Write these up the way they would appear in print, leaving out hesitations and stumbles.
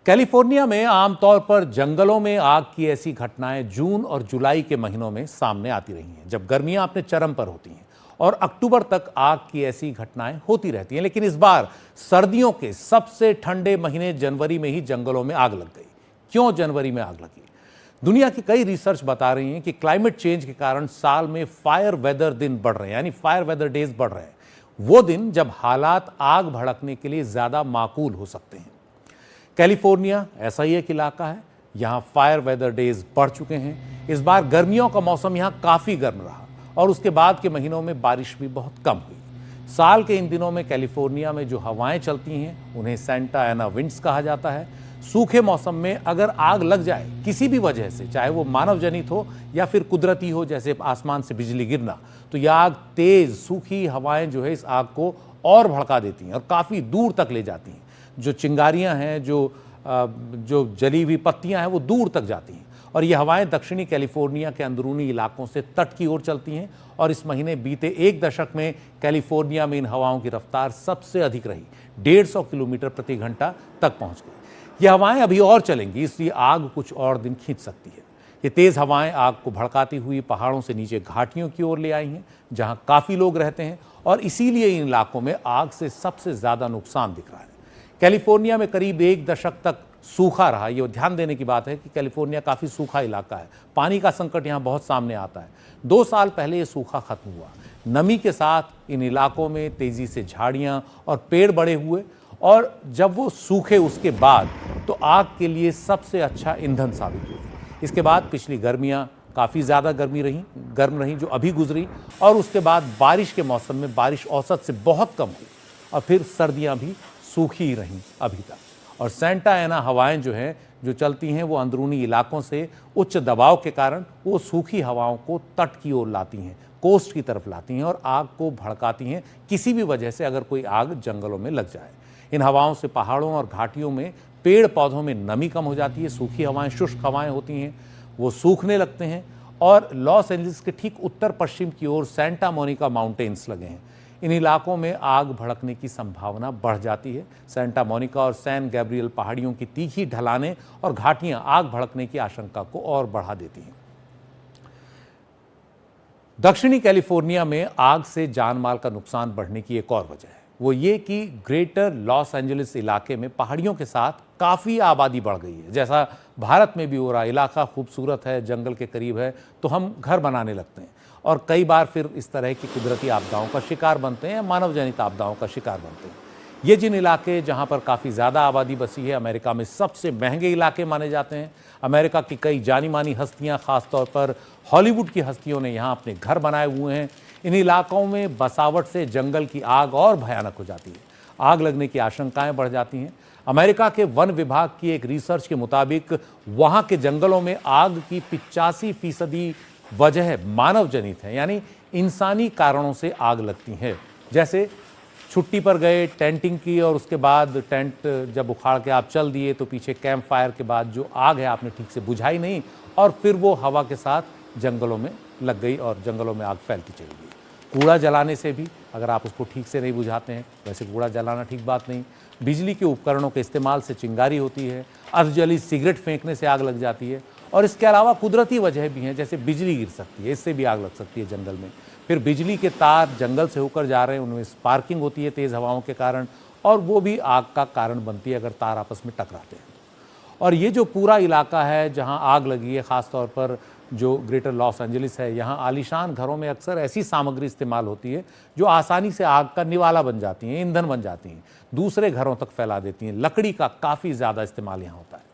California में आमतौर पर जंगलों में आग की ऐसी घटनाएं जून और जुलाई के महीनों में सामने आती रही हैं, जब गर्मियां अपने चरम पर होती हैं और अक्टूबर तक आग की ऐसी घटनाएं होती रहती हैं। लेकिन इस बार सर्दियों के सबसे ठंडे महीने जनवरी में ही जंगलों में आग लग गई। क्यों जनवरी में आग लगी? दुनिया की कई रिसर्च बता रही हैं कि क्लाइमेट चेंज के कारण साल में फायर वेदर दिन बढ़ रहे हैं, यानी फायर वेदर डेज बढ़ रहे हैं। वो दिन जब हालात आग भड़कने के लिए ज्यादा माकूल हो सकते हैं। कैलिफोर्निया ऐसा ही एक इलाका है, यहाँ फायर वेदर डेज बढ़ चुके हैं। इस बार गर्मियों का मौसम यहाँ काफ़ी गर्म रहा और उसके बाद के महीनों में बारिश भी बहुत कम हुई। साल के इन दिनों में कैलिफोर्निया में जो हवाएं चलती हैं उन्हें सेंटा एना विंड्स कहा जाता है। सूखे मौसम में अगर आग लग जाए किसी भी वजह से, चाहे वो मानव जनित हो या फिर कुदरती हो, जैसे आसमान से बिजली गिरना, तो यह आग तेज सूखी हवाएं जो है इस आग को और भड़का देती हैं और काफ़ी दूर तक ले जाती हैं। जो चिंगारियां हैं, जो जली हुई पत्तियां हैं, वो दूर तक जाती हैं और ये हवाएं दक्षिणी कैलिफोर्निया के अंदरूनी इलाकों से तट की ओर चलती हैं। और इस महीने बीते एक दशक में कैलिफोर्निया में इन हवाओं की रफ्तार सबसे अधिक रही, 150 किलोमीटर प्रति घंटा तक पहुंच गई। ये हवाएं अभी और चलेंगी, इसलिए आग कुछ और दिन खींच सकती है। ये तेज हवाएं आग को भड़काती हुई पहाड़ों से नीचे घाटियों की ओर ले आई हैं, जहां काफी लोग रहते हैं और इसीलिए इन इलाकों में आग से सबसे ज्यादा नुकसान दिख रहा है। कैलिफोर्निया में करीब एक दशक तक सूखा रहा। ये ध्यान देने की बात है कि कैलिफोर्निया काफ़ी सूखा इलाका है, पानी का संकट यहाँ बहुत सामने आता है। 2 साल पहले ये सूखा खत्म हुआ। नमी के साथ इन इलाकों में तेज़ी से झाड़ियाँ और पेड़ बड़े हुए और जब वो सूखे उसके बाद तो आग के लिए सबसे अच्छा ईंधन साबित हुए। इसके बाद पिछली गर्मियाँ काफ़ी ज़्यादा गर्म रहीं जो अभी गुजरी, और उसके बाद बारिश के मौसम में बारिश औसत से बहुत कम हुई और फिर सर्दियाँ भी सूखी ही रहीं अभी तक। और सेंटा एना हवाएं जो चलती हैं वो अंदरूनी इलाकों से उच्च दबाव के कारण वो सूखी हवाओं को तट की ओर लाती हैं, कोस्ट की तरफ लाती हैं और आग को भड़काती हैं किसी भी वजह से, अगर कोई आग जंगलों में लग जाए। इन हवाओं से पहाड़ों और घाटियों में पेड़ पौधों में नमी कम हो जाती है, सूखी हवाएं, शुष्क हवाएं होती हैं, वो सूखने लगते हैं। और लॉस एंजलिस के ठीक उत्तर पश्चिम की ओर सेंटा मोनिका माउंटेन्स लगे हैं। इन इलाकों में आग भड़कने की संभावना बढ़ जाती है। सेंटा मोनिका और सैन गैब्रियल पहाड़ियों की तीखी ढलानें और घाटियां आग भड़कने की आशंका को और बढ़ा देती हैं। दक्षिणी कैलिफोर्निया में आग से जानमाल का नुकसान बढ़ने की एक और वजह है, वो ये कि ग्रेटर लॉस एंजलिस इलाके में पहाड़ियों के साथ काफ़ी आबादी बढ़ गई है। जैसा भारत में भी हो रहा, इलाका खूबसूरत है, जंगल के करीब है, तो हम घर बनाने लगते हैं और कई बार फिर इस तरह की कुदरती आपदाओं का शिकार बनते हैं, मानव जनित आपदाओं का शिकार बनते हैं। ये जिन इलाके जहाँ पर काफ़ी ज़्यादा आबादी बसी है, अमेरिका में सबसे महंगे इलाके माने जाते हैं। अमेरिका की कई जानी मानी हस्तियाँ, ख़ासतौर पर हॉलीवुड की हस्तियों ने यहाँ अपने घर बनाए हुए हैं। इन इलाकों में बसावट से जंगल की आग और भयानक हो जाती है, आग लगने की आशंकाएँ बढ़ जाती हैं। अमेरिका के वन विभाग की एक रिसर्च के मुताबिक वहाँ के जंगलों में आग की 85% वजह मानव जनित है, यानी इंसानी कारणों से आग लगती है। जैसे छुट्टी पर गए, टेंटिंग की और उसके बाद टेंट जब उखाड़ के आप चल दिए तो पीछे कैंप फायर के बाद जो आग है आपने ठीक से बुझाई नहीं और फिर वो हवा के साथ जंगलों में लग गई और जंगलों में आग फैलती चली गई। कूड़ा जलाने से भी, अगर आप उसको ठीक से नहीं बुझाते हैं, वैसे कूड़ा जलाना ठीक बात नहीं। बिजली के उपकरणों के इस्तेमाल से चिंगारी होती है, अर्धजली सिगरेट फेंकने से आग लग जाती है और इसके अलावा कुदरती वजह भी हैं, जैसे बिजली गिर सकती है, इससे भी आग लग सकती है जंगल में। फिर बिजली के तार जंगल से होकर जा रहे हैं, उनमें स्पार्किंग होती है तेज़ हवाओं के कारण और वो भी आग का कारण बनती है अगर तार आपस में टकराते हैं। और ये जो पूरा इलाका है जहाँ आग लगी है, ख़ासतौर पर जो ग्रेटर लॉस एंजलिस है, यहाँ आलीशान घरों में अक्सर ऐसी सामग्री इस्तेमाल होती है जो आसानी से आग का निवाला बन जाती हैं, ईंधन बन जाती हैं, दूसरे घरों तक फैला देती हैं। लकड़ी का काफ़ी ज़्यादा इस्तेमाल यहाँ होता है।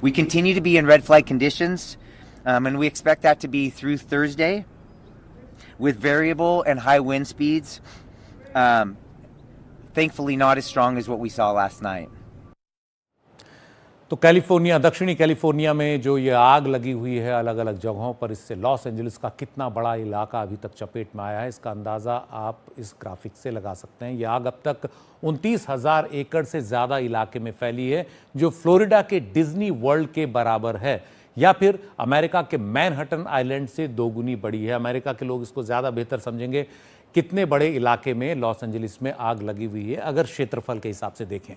We continue to be in red flag conditions, and we expect that to be through Thursday, with variable and high wind speeds. Thankfully, not as strong as what we saw last night. तो California, दक्षिणी California में जो ये आग लगी हुई है अलग अलग जगहों पर, इससे लॉस एंजलिस का कितना बड़ा इलाका अभी तक चपेट में आया है, इसका अंदाज़ा आप इस ग्राफिक से लगा सकते हैं। ये आग अब तक 29,000 एकड़ से ज़्यादा इलाके में फैली है, जो फ्लोरिडा के डिज्नी वर्ल्ड के बराबर है या फिर अमेरिका के मैनहट्टन आइलैंड से 2 गुनी बड़ी है। अमेरिका के लोग इसको ज़्यादा बेहतर समझेंगे कितने बड़े इलाके में लॉस एंजलिस में आग लगी हुई है अगर क्षेत्रफल के हिसाब से देखें।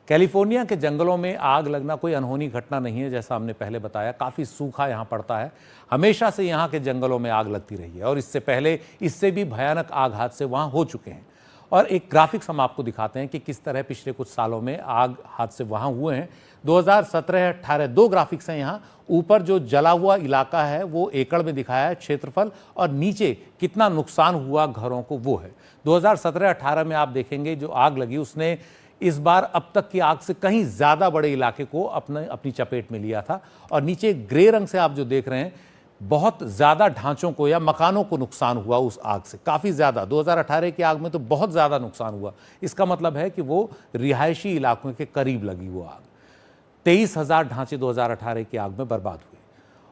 कैलिफोर्निया के जंगलों में आग लगना कोई अनहोनी घटना नहीं है। जैसा हमने पहले बताया, काफ़ी सूखा यहाँ पड़ता है, हमेशा से यहाँ के जंगलों में आग लगती रही है और इससे पहले इससे भी भयानक आग हादसे वहाँ हो चुके हैं। और एक ग्राफिक्स हम आपको दिखाते हैं कि किस तरह पिछले कुछ सालों में आग हादसे वहाँ हुए हैं। 2017-18 दो ग्राफिक्स हैं यहाँ। ऊपर जो जला हुआ इलाका है वो एकड़ में दिखाया है क्षेत्रफल, और नीचे कितना नुकसान हुआ घरों को वो है। 2017-18 में आप देखेंगे जो आग लगी उसने इस बार अब तक की आग से कहीं ज़्यादा बड़े इलाके को अपनी चपेट में लिया था। और नीचे ग्रे रंग से आप जो देख रहे हैं, बहुत ज़्यादा ढांचों को या मकानों को नुकसान हुआ उस आग से, काफ़ी ज़्यादा। 2018 की आग में तो बहुत ज़्यादा नुकसान हुआ। इसका मतलब है कि वो रिहायशी इलाकों के करीब लगी वो आग। 23,000 ढांचे 2018 की आग में बर्बाद हुए।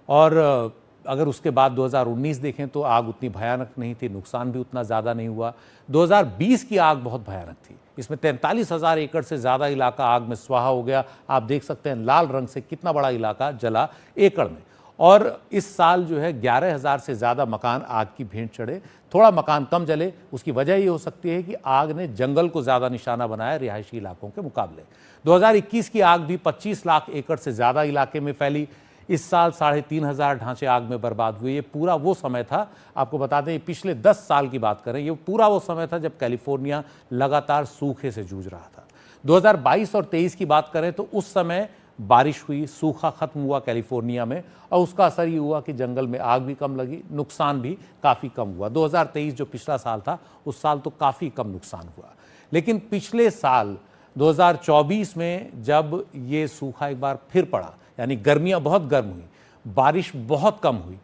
और अगर उसके बाद 2019 देखें तो आग उतनी भयानक नहीं थी, नुकसान भी उतना ज़्यादा नहीं हुआ। 2020 की आग बहुत भयानक थी, इसमें 43,000 एकड़ से ज़्यादा इलाका आग में स्वाहा हो गया। आप देख सकते हैं लाल रंग से कितना बड़ा इलाका जला एकड़ में। और इस साल जो है 11,000 से ज़्यादा मकान आग की भेंट चढ़े। थोड़ा मकान कम जले, उसकी वजह ये हो सकती है कि आग ने जंगल को ज़्यादा निशाना बनाया रिहायशी इलाकों के मुकाबले। 2021 की आग भी 25 लाख एकड़ से ज़्यादा इलाके में फैली। इस साल 3,500 ढांचे आग में बर्बाद हुए। ये पूरा वो समय था, आपको बता दें, पिछले 10 साल की बात करें, ये पूरा वो समय था जब कैलिफोर्निया लगातार सूखे से जूझ रहा था। 2022 और 23 की बात करें तो उस समय बारिश हुई, सूखा खत्म हुआ कैलिफोर्निया में, और उसका असर ये हुआ कि जंगल में आग भी कम लगी, नुकसान भी काफ़ी कम हुआ। 2023 जो पिछला साल था उस साल तो काफ़ी कम नुकसान हुआ। लेकिन पिछले साल 2024 में जब ये सूखा एक बार फिर पड़ा, यानी गर्मियाँ बहुत गर्म हुई, बारिश बहुत कम हुई,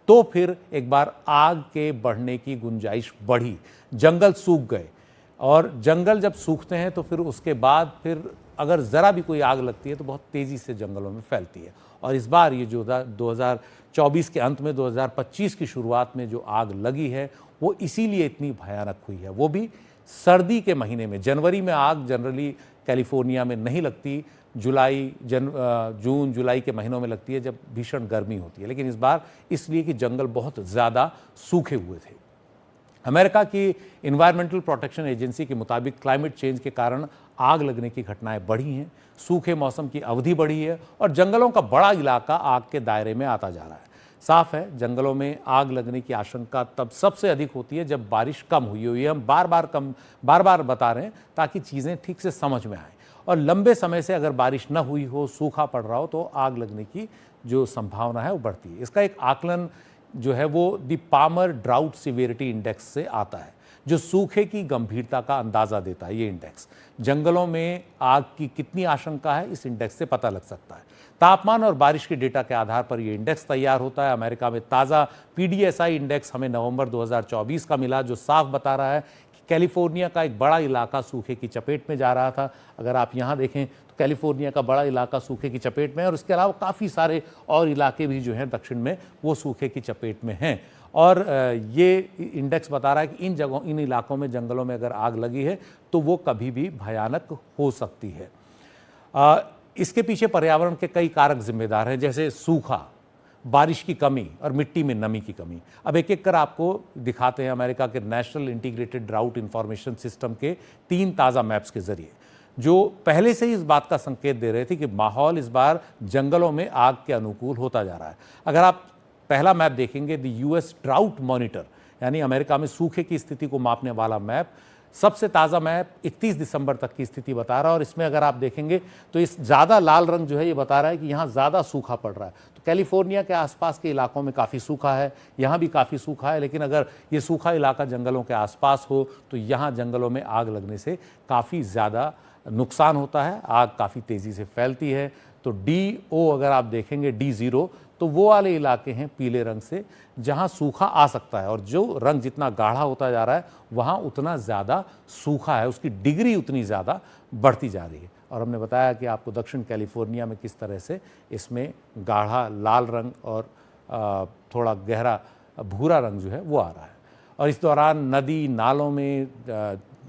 तो फिर एक बार आग के बढ़ने की गुंजाइश बढ़ी, जंगल सूख गए। और जंगल जब सूखते हैं तो फिर उसके बाद फिर अगर ज़रा भी कोई आग लगती है तो बहुत तेज़ी से जंगलों में फैलती है। और इस बार ये जो 2024 के अंत में 2025 की शुरुआत में जो आग लगी है वो इसीलिए इतनी भयानक हुई है। वो भी सर्दी के महीने में। जनवरी में आग जनरली कैलिफोर्निया में नहीं लगती, जून जुलाई के महीनों में लगती है जब भीषण गर्मी होती है। लेकिन इस बार इसलिए कि जंगल बहुत ज़्यादा सूखे हुए थे। अमेरिका की इन्वायरमेंटल प्रोटेक्शन एजेंसी के मुताबिक क्लाइमेट चेंज के कारण आग लगने की घटनाएं बढ़ी हैं, सूखे मौसम की अवधि बढ़ी है और जंगलों का बड़ा इलाका आग के दायरे में आता जा रहा है। साफ है, जंगलों में आग लगने की आशंका तब सबसे अधिक होती है जब बारिश कम हुई हो। ये हम बार बार बता रहे हैं ताकि चीज़ें ठीक से समझ में आएँ। और लंबे समय से अगर बारिश न हुई हो, सूखा पड़ रहा हो, तो आग लगने की जो संभावना है वो बढ़ती है। इसका एक आकलन जो है वो the Palmer drought severity index से आता है, जो सूखे की गंभीरता का अंदाज़ा देता है। ये इंडेक्स जंगलों में आग की कितनी आशंका है इस इंडेक्स से पता लग सकता है। तापमान और बारिश के डेटा के आधार पर यह इंडेक्स तैयार होता है। अमेरिका में ताज़ा PDSI इंडेक्स हमें नवंबर 2024 का मिला, जो साफ बता रहा है कि कैलिफोर्निया का एक बड़ा इलाका सूखे की चपेट में जा रहा था। अगर आप यहाँ देखें तो कैलिफोर्निया का बड़ा इलाका सूखे की चपेट में है और इसके अलावा काफ़ी सारे और इलाके भी जो हैं दक्षिण में वो सूखे की चपेट में हैं। और ये इंडेक्स बता रहा है कि इन इलाकों में, जंगलों में अगर आग लगी है तो वो कभी भी भयानक हो सकती है। इसके पीछे पर्यावरण के कई कारक जिम्मेदार हैं, जैसे सूखा, बारिश की कमी और मिट्टी में नमी की कमी। अब एक एक कर आपको दिखाते हैं अमेरिका के national integrated drought information system के 3 ताज़ा मैप्स के जरिए, जो पहले से ही इस बात का संकेत दे रहे थे कि माहौल इस बार जंगलों में आग के अनुकूल होता जा रहा है। अगर आप पहला मैप देखेंगे, द US ड्राउट मॉनिटर, यानी अमेरिका में सूखे की स्थिति को मापने वाला मैप, सबसे ताज़ा मैप 31 दिसंबर तक की स्थिति बता रहा है। और इसमें अगर आप देखेंगे तो इस ज़्यादा लाल रंग जो है ये बता रहा है कि यहाँ ज़्यादा सूखा पड़ रहा है। तो कैलिफोर्निया के आसपास के इलाकों में काफ़ी सूखा है, यहाँ भी काफ़ी सूखा है। लेकिन अगर ये सूखा इलाका जंगलों के आसपास हो तो यहाँ जंगलों में आग लगने से काफ़ी ज़्यादा नुकसान होता है, आग काफ़ी तेज़ी से फैलती है। तो DO अगर आप देखेंगे, D0, तो वो वाले इलाके हैं पीले रंग से जहां सूखा आ सकता है, और जो रंग जितना गाढ़ा होता जा रहा है वहां उतना ज़्यादा सूखा है, उसकी डिग्री उतनी ज़्यादा बढ़ती जा रही है। और हमने बताया कि आपको दक्षिण कैलिफोर्निया में किस तरह से इसमें गाढ़ा लाल रंग और थोड़ा गहरा भूरा रंग जो है वो आ रहा है। और इस दौरान नदी नालों में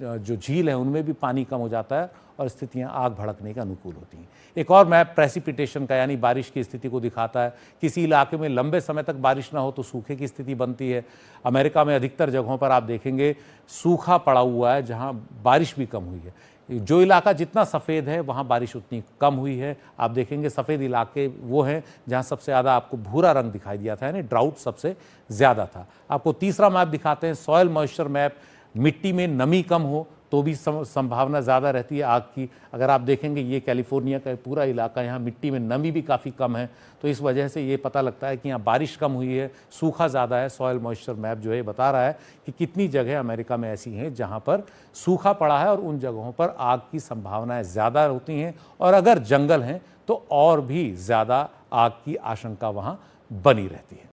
जो झील है उनमें भी पानी कम हो जाता है और स्थितियां आग भड़कने के अनुकूल होती हैं। एक और मैप प्रेसिपिटेशन का, यानी बारिश की स्थिति को दिखाता है। किसी इलाके में लंबे समय तक बारिश ना हो तो सूखे की स्थिति बनती है। अमेरिका में अधिकतर जगहों पर आप देखेंगे सूखा पड़ा हुआ है जहां बारिश भी कम हुई है। जो इलाका जितना सफ़ेद है वहाँ बारिश उतनी कम हुई है। आप देखेंगे सफ़ेद इलाके वो हैं जहाँ सबसे ज़्यादा आपको भूरा रंग दिखाई दिया था, यानी ड्राउट सबसे ज़्यादा था। आपको तीसरा मैप दिखाते हैं, सॉयल मॉइस्चर मैप। मिट्टी में नमी कम हो तो भी संभावना ज़्यादा रहती है आग की। अगर आप देखेंगे ये कैलिफोर्निया का पूरा इलाका, यहाँ मिट्टी में नमी भी काफ़ी कम है, तो इस वजह से ये पता लगता है कि यहाँ बारिश कम हुई है, सूखा ज़्यादा है। सॉयल मॉइस्चर मैप जो है बता रहा है कि कितनी जगह अमेरिका में ऐसी हैं जहाँ पर सूखा पड़ा है और उन जगहों पर आग की संभावनाएँ ज़्यादा होती हैं, और अगर जंगल हैं तो और भी ज़्यादा आग की आशंका वहाँ बनी रहती है।